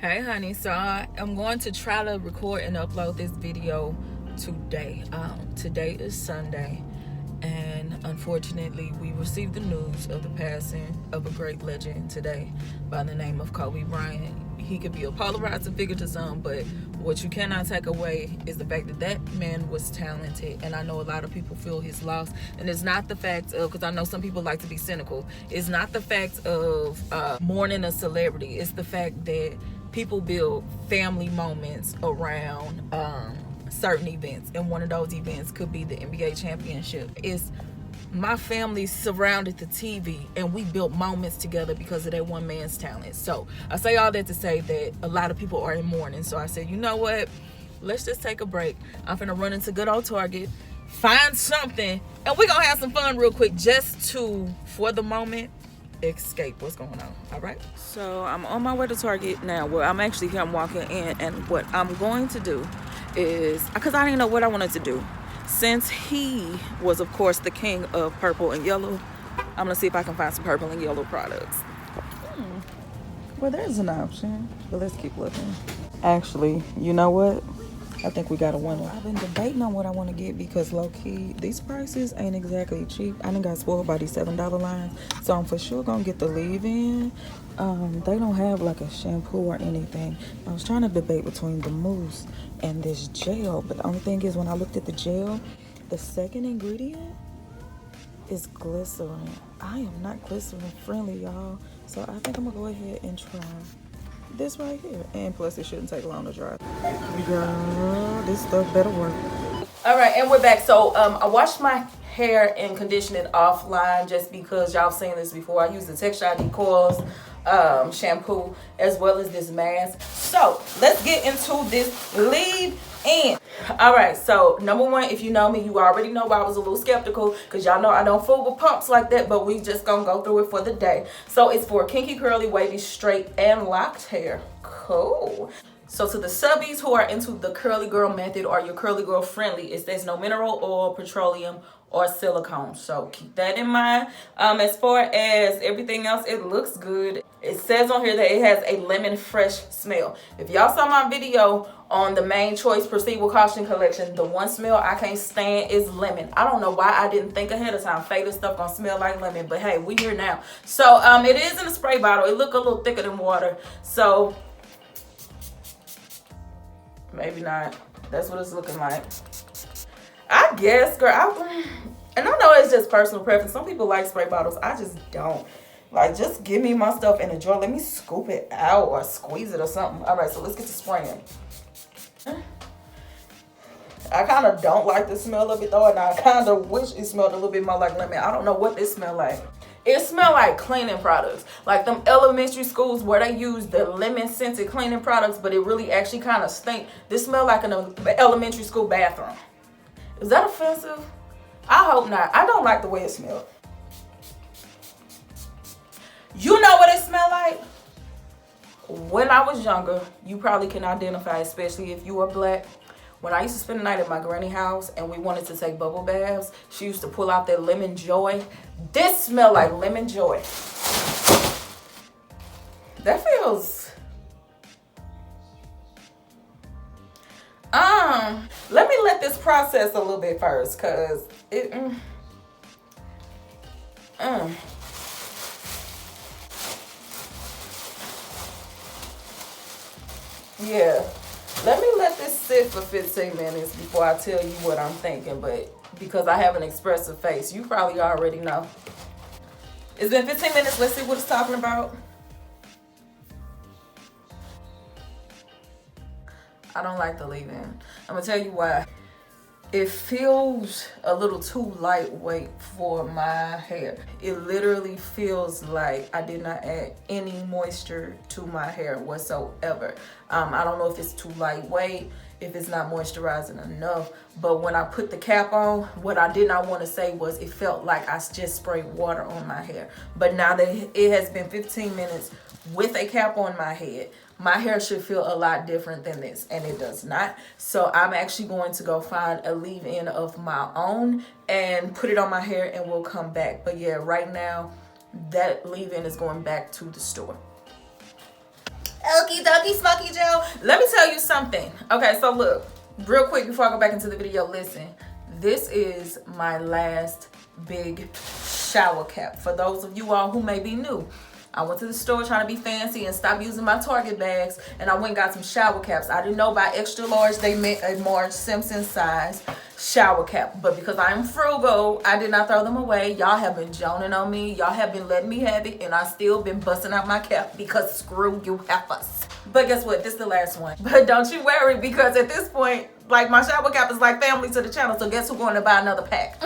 Hey honey, so I'm going to try to record and upload this video today. Today is Sunday, and unfortunately we received the news of the passing of a great legend today by the name of Kobe Bryant. He could be a polarizing figure to some, but what you cannot take away is the fact that that man was talented, and I know a lot of people feel his loss. And it's not the fact of, because I know some people like to be cynical, it's not the fact of mourning a celebrity. It's the fact that people build family moments around certain events, and one of those events could be the NBA championship. It's my family surrounded the TV and we built moments together because of that one man's talent. So I say all that to say that a lot of people are in mourning. So I said, you know what? Let's just take a break. I'm finna run into good old Target, find something, and we're gonna have some fun real quick just to, for the moment, escape what's going on. All right, so I'm on my way to Target now. Well, I'm walking in, and what I'm going to do is, because I didn't know what I wanted to do, since he was of course the king of purple and yellow, I'm gonna see if I can find some purple and yellow products. Well, there's an option, but let's keep looking. Actually, you know what, I think we got a winner. I've been debating on what I want to get because low-key, these prices ain't exactly cheap. I done got spoiled by these $7 lines, so I'm for sure gonna get the leave-in. They don't have like a shampoo or anything. I was trying to debate between the mousse and this gel, but the only thing is when I looked at the gel, the second ingredient is glycerin. I am not glycerin friendly, y'all, so I think I'm gonna go ahead and try this right here. And plus it shouldn't take long to dry. Girl, this stuff better work. All right, and we're back. So I washed my hair and conditioned it offline just because y'all seen this before. I used the texturized coils shampoo as well as this mask. So let's get into this leave-in. All right, so number one, if you know me, you already know I was a little skeptical because y'all know I don't fool with pumps like that, but we just gonna go through it for the day. So it's for kinky, curly, wavy, straight, and locked hair. Cool. So to the subbies who are into the curly girl method or your curly girl friendly, it says no mineral oil, petroleum, or silicone. So keep that in mind. As far as everything else, it looks good. It says on here that it has a lemon fresh smell. If y'all saw my video on the main choice Proceed with Caution collection, the one smell I can't stand is lemon. I don't know why I didn't think ahead of time. Faded stuff gonna smell like lemon, but hey, we here now. So it is in a spray bottle. It look a little thicker than water, so maybe not. That's what it's looking like, I guess, girl. And I know it's just personal preference. Some people like spray bottles. I just don't. Like, just give me my stuff in a jar. Let me scoop it out or squeeze it or something. All right, so let's get to spraying. I kind of don't like the smell of it though, and I kind of wish it smelled a little bit more like lemon. I don't know what this smell like. It smell like cleaning products, like them elementary schools where they use the lemon scented cleaning products, but it really actually kind of stink. This smell like an elementary school bathroom. Is that offensive? I hope not. I don't like the way it smells. You know what it smelled like? When I was younger, you probably can identify, especially if you are black. When I used to spend the night at my granny house and we wanted to take bubble baths, she used to pull out that lemon joy. This smelled like lemon joy. That feels... let me let this process a little bit first, cause it yeah, let me let this sit for 15 minutes before I tell you what I'm thinking, but because I have an expressive face, you probably already know. It's been 15 minutes. Let's see what it's talking about. I don't like the leave-in. I'm gonna tell you why. It feels a little too lightweight for my hair. It literally feels like I did not add any moisture to my hair whatsoever. I don't know if it's too lightweight, if it's not moisturizing enough, but when I put the cap on, what I did not want to say was it felt like I just sprayed water on my hair. But now that it has been 15 minutes with a cap on my head, my hair should feel a lot different than this, and it does not. So I'm actually going to go find a leave-in of my own and put it on my hair, and we'll come back. But yeah, right now that leave-in is going back to the store. Okie dokie smoky gel. Let me tell you something. Okay, so look, real quick before I go back into the video, listen. This is my last big shower cap. For those of you all who may be new, I went to the store trying to be fancy and stop using my Target bags, and I went and got some shower caps. I didn't know by extra large they meant a Marge Simpson size shower cap, but because I'm frugal, I did not throw them away. Y'all have been joning on me. Y'all have been letting me have it, and I still been busting out my cap because screw you heifers. But guess what? This is the last one. But don't you worry, because at this point, like, my shower cap is like family to the channel, so guess who's going to buy another pack?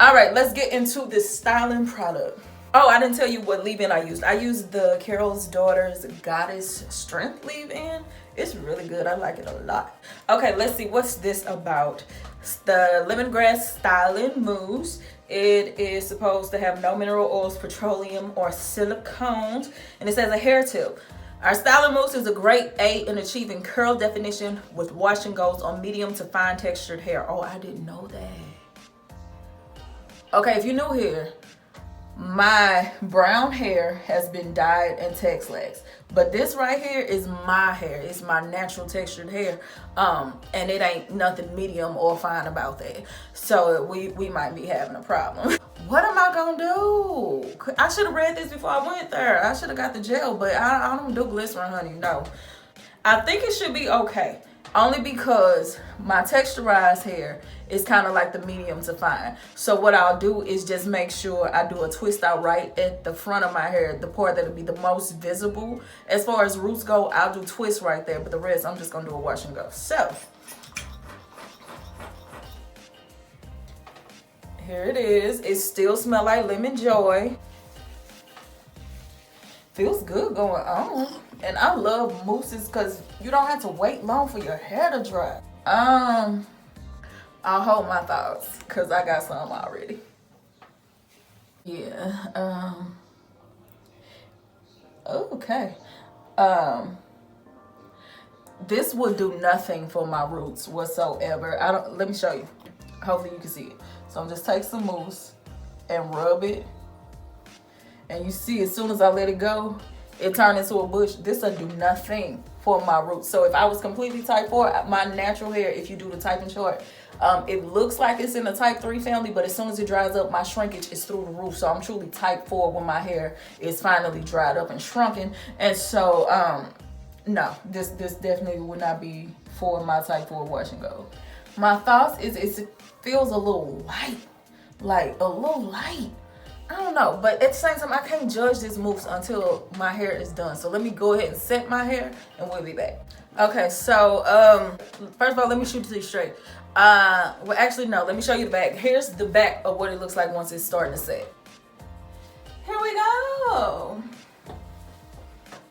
All right, let's get into this styling product. Oh, I didn't tell you what leave-in I used. I used the Carol's Daughter's Goddess Strength leave-in. It's really good. I like it a lot. Okay, let's see. What's this about? It's the Lemongrass Styling Mousse. It is supposed to have no mineral oils, petroleum, or silicones. And it says a hair tip. Our styling mousse is a great aid in achieving curl definition with wash and goes on medium to fine textured hair. Oh, I didn't know that. Okay, if you're new here, my brown hair has been dyed in texlax, but this right here is my hair. It's my natural textured hair, and it ain't nothing medium or fine about that, so we might be having a problem. What am I gonna do? I should have read this before I went there. I should have got the gel, but I don't do glycerin, honey. No, I think it should be okay, only because my texturized hair is kind of like the medium to fine. So what I'll do is just make sure I do a twist out right at the front of my hair, the part that'll be the most visible. As far as roots go, I'll do twists right there, but the rest I'm just gonna do a wash and go. So here it is. It still smells like lemon joy. Feels good going on. And I love mousses because you don't have to wait long for your hair to dry. I'll hold my thoughts because I got some already. Yeah. Okay. This will do nothing for my roots whatsoever. Let me show you. Hopefully you can see it. So I'm just take some mousse and rub it. And you see, as soon as I let it go, it turned into a bush. This will do nothing for my roots. So if I was completely type 4, my natural hair, if you do the type in short, it looks like it's in the type 3 family, but as soon as it dries up, my shrinkage is through the roof. So I'm truly type 4 when my hair is finally dried up and shrunken. And so, no, this definitely would not be for my type 4 wash and go. My thoughts is it feels a little light, like a little light. I don't know, but at the same time, I can't judge this mousse until my hair is done. So let me go ahead and set my hair and we'll be back. Okay, so first of all, let me shoot it straight. Well, actually, no, let me show you the back. Here's the back of what it looks like once it's starting to set. Here we go.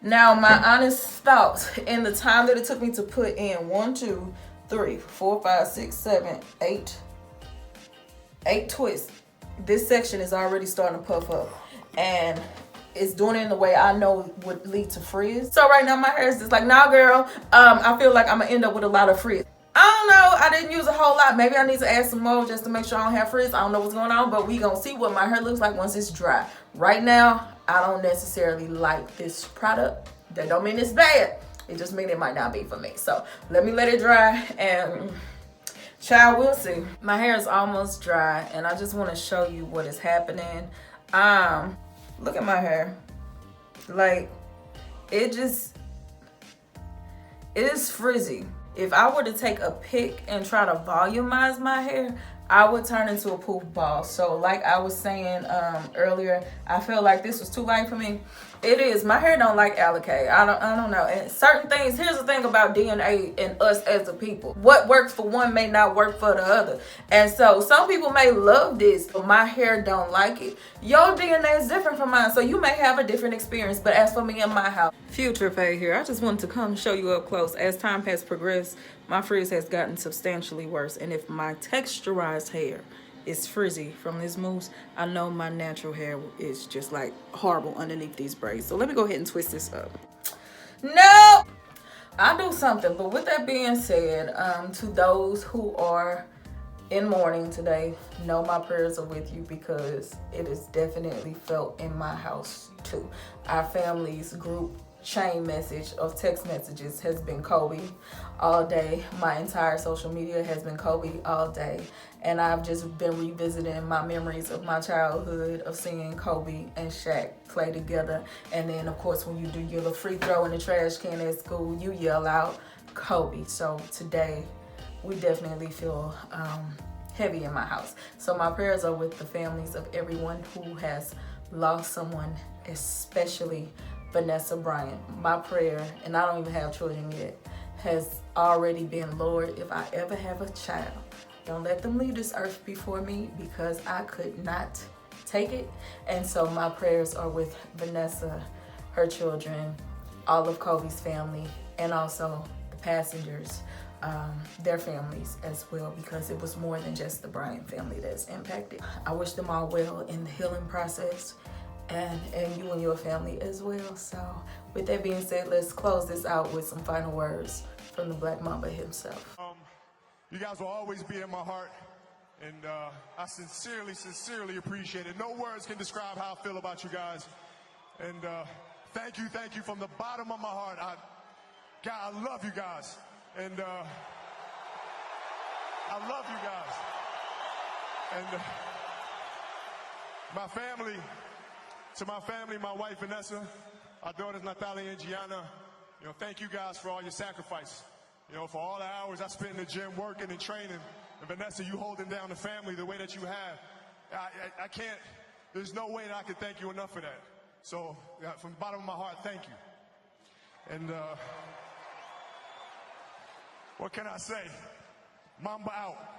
Now, my honest thoughts, in the time that it took me to put in 1, 2, 3, 4, 5, 6, 7, 8 twists, this section is already starting to puff up, and it's doing it in the way I know would lead to frizz. So right now my hair is just like, nah girl, I feel like I'm gonna end up with a lot of frizz. I don't know, I didn't use a whole lot. Maybe I need to add some more just to make sure I don't have frizz. I don't know what's going on, but we gonna see what my hair looks like once it's dry. Right now, I don't necessarily like this product. That don't mean it's bad. It just means it might not be for me. So let me let it dry and child, we'll see. My hair is almost dry and I just want to show you what is happening. Look at my hair. Like, it is frizzy. If I were to take a pick and try to volumize my hair, I would turn into a poof ball. So like I was saying earlier, I felt like this was too light for me. It is. My hair don't like Alikay. I don't know. And certain things, here's the thing about DNA and us as a people. What works for one may not work for the other. And so some people may love this, but my hair don't like it. Your DNA is different from mine, so you may have a different experience. But as for me and my house, Future Faye here. I just wanted to come show you up close. As time has progressed, my frizz has gotten substantially worse. And if my texturized hair is frizzy from this mousse, I know my natural hair is just like horrible underneath these braids. So let me go ahead and twist this up. No, I'll do something. But with that being said, to those who are in mourning today, know my prayers are with you, because it is definitely felt in my house too. Our family's group chain message of text messages has been Kobe all day. My entire social media has been Kobe all day. And I've just been revisiting my memories of my childhood of seeing Kobe and Shaq play together. And then, of course, when you do your little free throw in the trash can at school, you yell out Kobe. So today, we definitely feel heavy in my house. So my prayers are with the families of everyone who has lost someone, especially Vanessa Bryant. My prayer, and I don't even have children yet, has already been, Lord, if I ever have a child, don't let them leave this earth before me, because I could not take it. And so my prayers are with Vanessa, her children, all of Kobe's family, and also the passengers, their families as well, because it was more than just the Bryant family that's impacted. I wish them all well in the healing process, and you and your family as well. So with that being said, let's close this out with some final words from the Black Mamba himself. You guys will always be in my heart, and I sincerely appreciate it. No words can describe how I feel about you guys. And thank you from the bottom of my heart. God, I love you guys. And I love you guys. And my family, to my family, my wife Vanessa, our daughters Natalia and Gianna, thank you guys for all your sacrifice. For all the hours I spent in the gym working and training. And Vanessa, you holding down the family the way that you have. I can't, there's no way that I can thank you enough for that. So from the bottom of my heart, thank you. And what can I say? Mamba out.